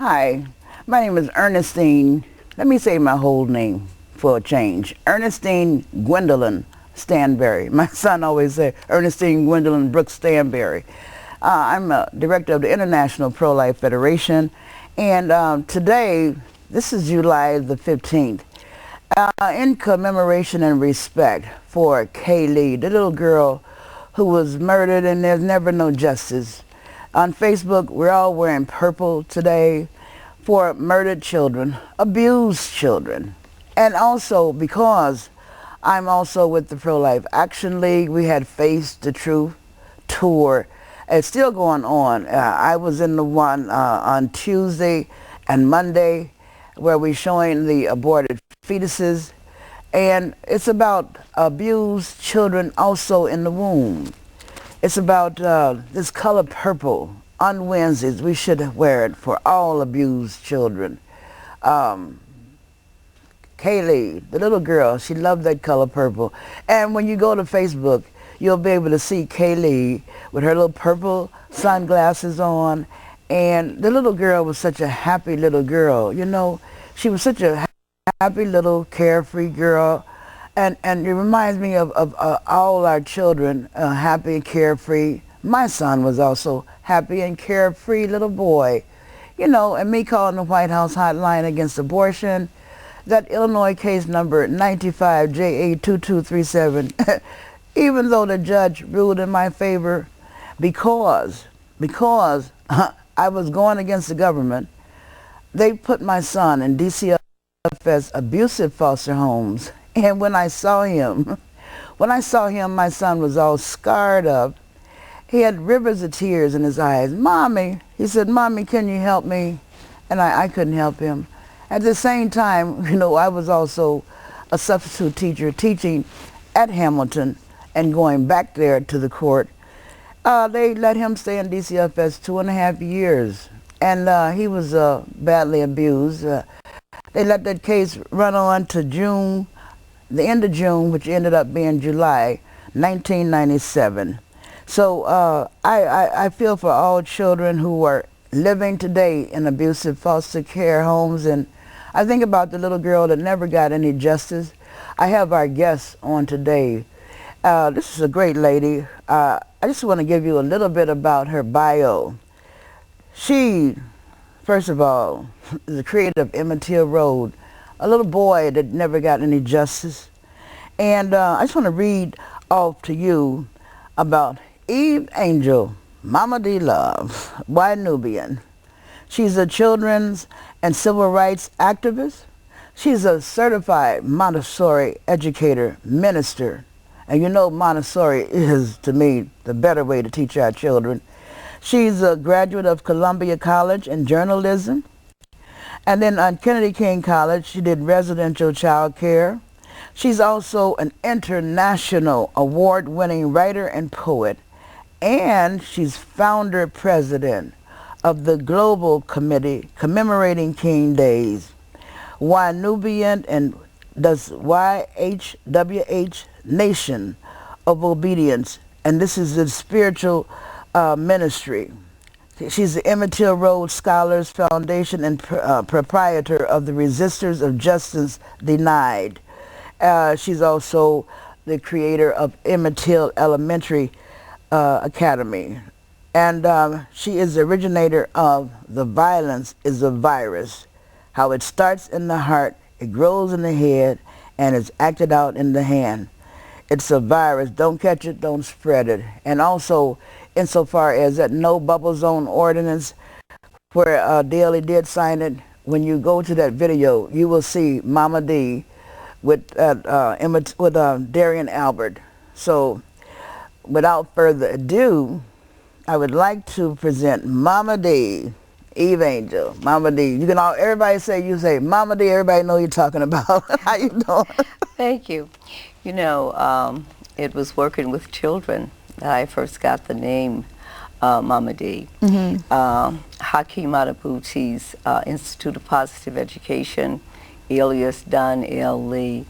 Hi, my name is Ernestine. Let me say my whole name for a change. Ernestine Gwendolyn Standberry. My son always said Ernestine Gwendolyn Brooks Standberry. I'm a director of the International Prolife Federation, and today, this is July the 15th, in commemoration and respect for Kaylee, the little girl who was murdered and there's never no justice. On Facebook, we're all wearing purple today for murdered children, abused children. And also because I'm also with the Pro-Life Action League, we had Face the Truth tour. It's still going on. I was in the one on Tuesday and Monday where we're showing the aborted fetuses. And it's about abused children also in the womb. It's about this color purple. On Wednesdays, we should wear it for all abused children. Kaylee, the little girl, she loved that color purple. And when you go to Facebook, you'll be able to see Kaylee with her little purple sunglasses on. And the little girl was such a happy little girl. You know, she was such a happy little carefree girl. And it reminds me of all our children, happy and carefree. My son was also happy and carefree little boy. You know, and me calling the Whitehouse Hotline against abortion, that Illinois case number 95JA2237, even though the judge ruled in my favor, because I was going against the government, they put my son in DCFS abusive foster homes. And when I saw him, my son was all scarred up. He had rivers of tears in his eyes. Mommy, he said, Mommy, can you help me? And I couldn't help him. At the same time, you know, I was also a substitute teacher teaching at Hamilton and going back there to the court. They let him stay in DCFS 2.5 years. And he was badly abused. They let that case run on to June, the end of June, which ended up being July 1997. So I feel for all children who are living today in abusive foster care homes, and I think about the little girl that never got any justice. I have our guest on today. This is a great lady. I just want to give you a little bit about her bio. She, first of all, is the creator of Emmett Road, a little boy that never got any justice. And I just want to read off to you about EvAngel MamaDee Love, White Nubian. She's a children's and civil rights activist. She's a certified Montessori educator, minister. And you know Montessori is, to me, the better way to teach our children. She's a graduate of Columbia College in journalism. And then on Kennedy King College, she did residential child care. She's also an international award-winning writer and poet. And she's founder president of the Global Committee Commemorating King Days, Y Nubian and does YHWH Nation of Obedience. And this is the spiritual ministry. She's the Emmett Road Scholars Foundation and proprietor of the Resistors of Justice Denied. She's also the creator of Emmett Elementary Academy. And she is the originator of The Violence is a Virus, how it starts in the heart, it grows in the head, and is acted out in the hand. It's a virus. Don't catch it, don't spread it. And also, insofar as that no bubble zone ordinance, where Daly did sign it, when you go to that video, you will see MamaDee with Darian Albert. So, without further ado, I would like to present MamaDee, EvAngel MamaDee. You can all, everybody say, you say MamaDee, everybody know you're talking about. How you doing? Thank you. You know, it was working with children that I first got the name MamaDee. Hakeem Adabuti's Institute of Positive Education, alias Don L. Lee,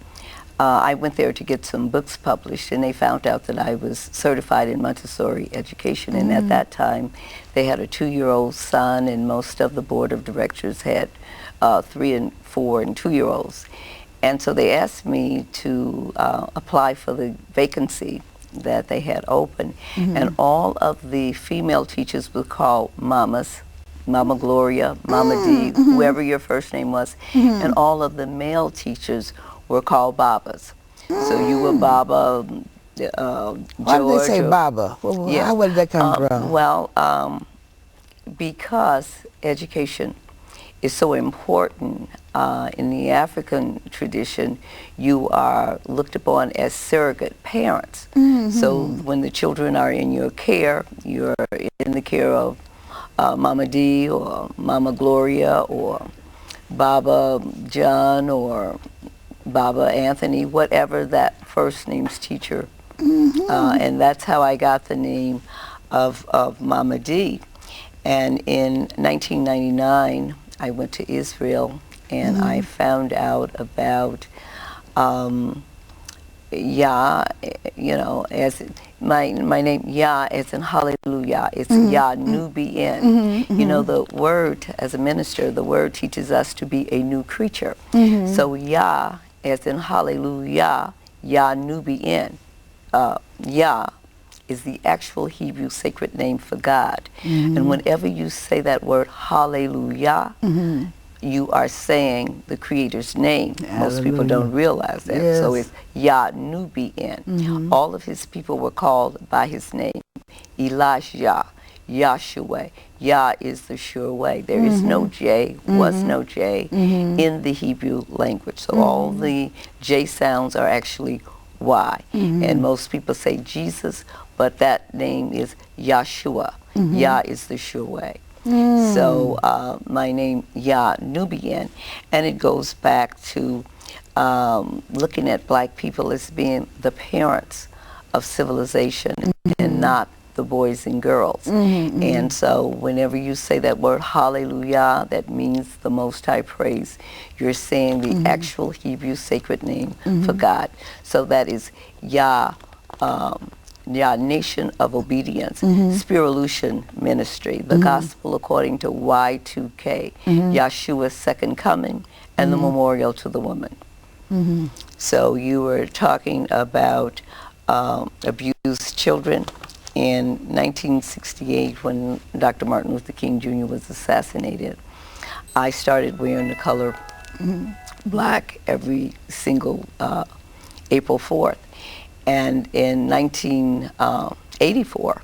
I went there to get some books published, and they found out that I was certified in Montessori education. And at that time, they had a 2-year-old son, and most of the board of directors had 3 and 4 and 2-year-olds. And so they asked me to apply for the vacancy that they had open. And all of the female teachers were called mamas. Mama Gloria, MamaDee, whoever your first name was, and all of the male teachers were called Babas. So you were Baba, George. Why did they say Baba? How did that come from? Well, because education is so important in the African tradition, you are looked upon as surrogate parents. So when the children are in your care, you're in the care of MamaDee or Mama Gloria or Baba John or Baba Anthony, whatever that first name's teacher. And that's how I got the name of MamaDee. And in 1999, I went to Israel and I found out about Yah, you know, as my name Yah as in hallelujah. It's Yah, new being. You know, the word, as a minister, the word teaches us to be a new creature. So Yah as in hallelujah, Yah, new being. Yah is the actual Hebrew sacred name for God. And whenever you say that word hallelujah, you are saying the Creator's name. Most people don't realize that. Yes. So it's Yah Nubian. All of his people were called by his name. Elijah, Yahshua. Yah is the sure way. There is no J, was no J in the Hebrew language. So all the J sounds are actually Y. And most people say Jesus, but that name is Yahshua. Yah is the sure way. So my name, Yah Nubian, and it goes back to looking at black people as being the parents of civilization and not the boys and girls. And so whenever you say that word hallelujah, that means the Most High praise, you're saying the actual Hebrew sacred name for God. So that is Yah, Yah, Nation of Obedience, Spirituation Ministry, the Gospel according to Y2K, Yahshua's second coming, and the memorial to the woman. So you were talking about abused children. In 1968, when Dr. Martin Luther King Jr. was assassinated, I started wearing the color black every single April 4th. And in 1984,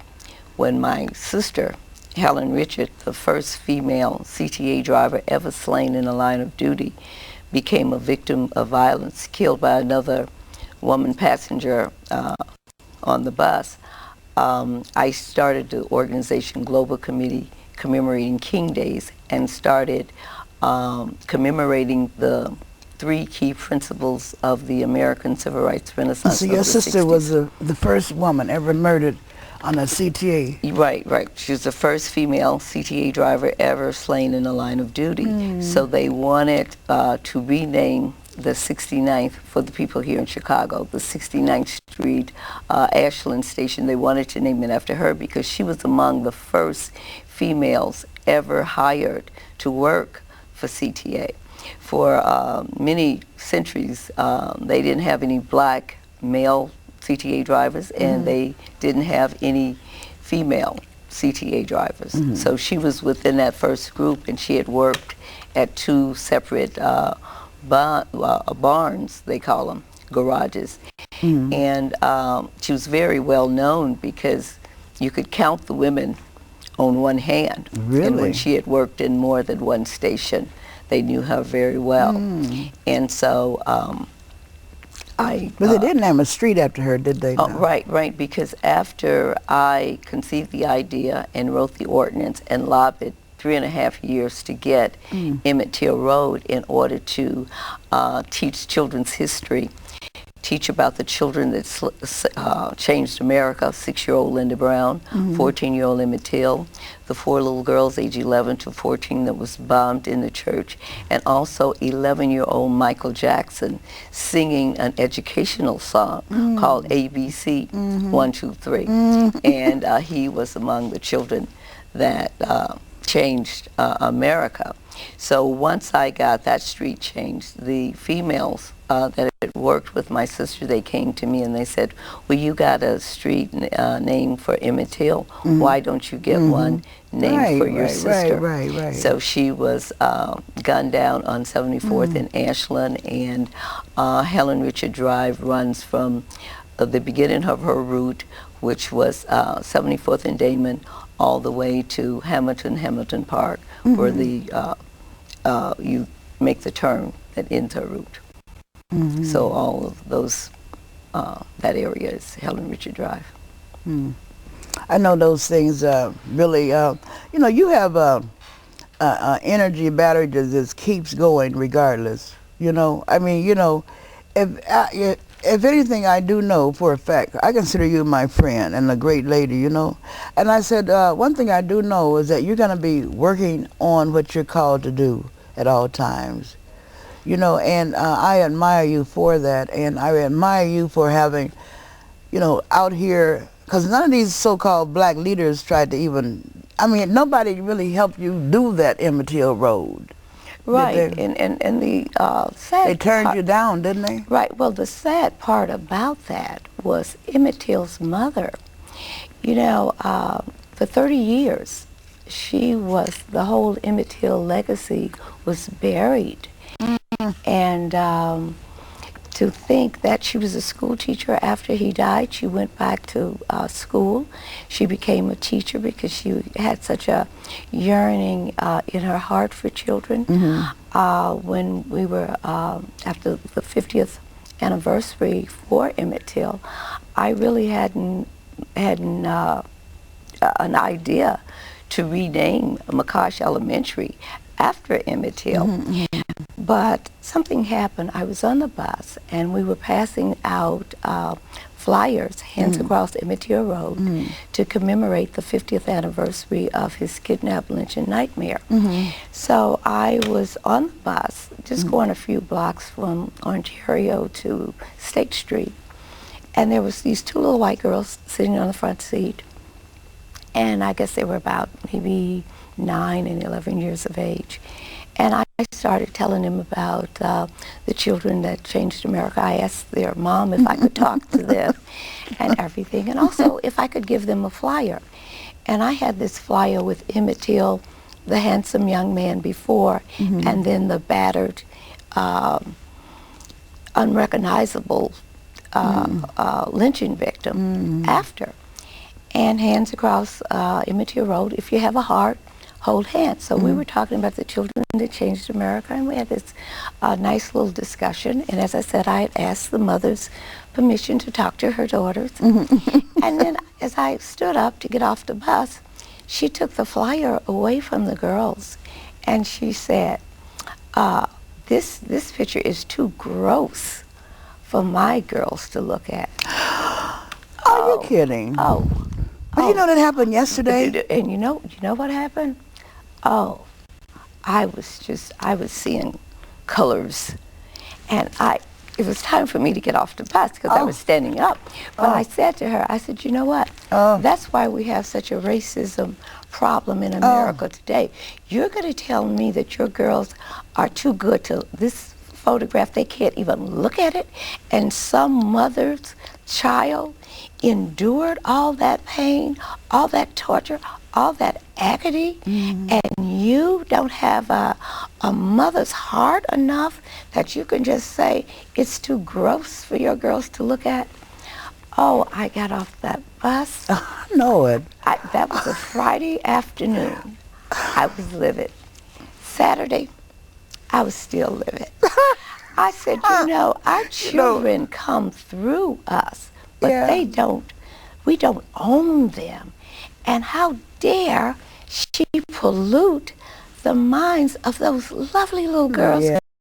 when my sister, Helen Richard, the first female CTA driver ever slain in the line of duty, became a victim of violence, killed by another woman passenger on the bus, I started the organization Global Committee Commemorating King Days and started commemorating the 3 key principles of the American Civil Rights Renaissance. So your sister was the first woman ever murdered on a CTA. Right, right. She was the first female CTA driver ever slain in the line of duty. So they wanted to rename the 69th, for the people here in Chicago, the 69th Street Ashland Station. They wanted to name it after her because she was among the first females ever hired to work for CTA. For many centuries, they didn't have any black male CTA drivers, and they didn't have any female CTA drivers. So she was within that first group, and she had worked at 2 separate barns, they call them, garages. And she was very well known because you could count the women on one hand. Really? And when she had worked in more than one station, they knew her very well. And so but they didn't name a street after her, did they? Right, right, because after I conceived the idea and wrote the ordinance and lobbied 3.5 years to get Emmett Till Road in order to teach children's history, teach about the children that changed America, 6-year-old Linda Brown, 14-year-old Emmett Till, the 4 little girls, age 11 to 14, that was bombed in the church, and also 11-year-old Michael Jackson singing an educational song called ABC 1, 2, 3. And he was among the children that changed America. So once I got that street changed, the females that had worked with my sister, they came to me and they said, well, you got a street named for Emmett Till. Why don't you get one named for your sister? Right. So she was gunned down on 74th in Ashland, and Helen Richard Drive runs from the beginning of her route, which was 74th and Damon, all the way to Hamilton Park, where the you make the turn that ends her route. So all of those, that area is Helen Richard Drive. I know those things really, you know, you have a energy battery that just keeps going regardless, you know. I mean, you know, if anything, I do know for a fact, I consider you my friend and a great lady, you know. And I said, one thing I do know is that you're going to be working on what you're called to do at all times. You know, and I admire you for that, and I admire you for having, you know, out here, because none of these so-called black leaders tried to even, I mean, nobody really helped you do that Emmett Till Road. Right, and the sad They turned you down, didn't they? Right, well, the sad part about that was Emmett Till's mother. You know, for 30 years, she was, the whole Emmett Till legacy was buried. And to think that she was a school teacher after he died, she went back to school. She became a teacher because she had such a yearning in her heart for children. When we were, after the 50th anniversary for Emmett Till, I really hadn't an idea to rename McCosh Elementary after Emmett Till. But something happened. I was on the bus and we were passing out flyers, hands across Emmett Till Road, to commemorate the 50th anniversary of his kidnap, lynch, and nightmare. So I was on the bus, just going a few blocks from Ontario to State Street, and there was these 2 little white girls sitting on the front seat, and I guess they were about maybe 9 and 11 years of age. And I started telling them about the children that changed America. I asked their mom if I could talk to them and everything, and also if I could give them a flyer. And I had this flyer with Emmett Till, the handsome young man before, and then the battered, unrecognizable lynching victim after. And hands across Emmett Till Road, if you have a heart, hold hands. So we were talking about the children that changed America, and we had this nice little discussion. And as I said, I had asked the mother's permission to talk to her daughters. And then as I stood up to get off the bus, she took the flyer away from the girls, and she said, this picture is too gross for my girls to look at. Are you kidding? But you know that happened yesterday? And you know what happened? Oh, I was seeing colors, and it was time for me to get off the bus because I was standing up. But I said to her, I said, you know what? That's why we have such a racism problem in America today. You're going to tell me that your girls are too good to this photograph, they can't even look at it, and some mother's child endured all that pain, all that torture, all that agony, and you don't have a mother's heart enough that you can just say it's too gross for your girls to look at. Oh, I got off that bus. I know it. That was a Friday afternoon. I was livid. Saturday, I was still livid. I said, you know, our children come through us, but we don't own them. And how dare she pollute the minds of those lovely little girls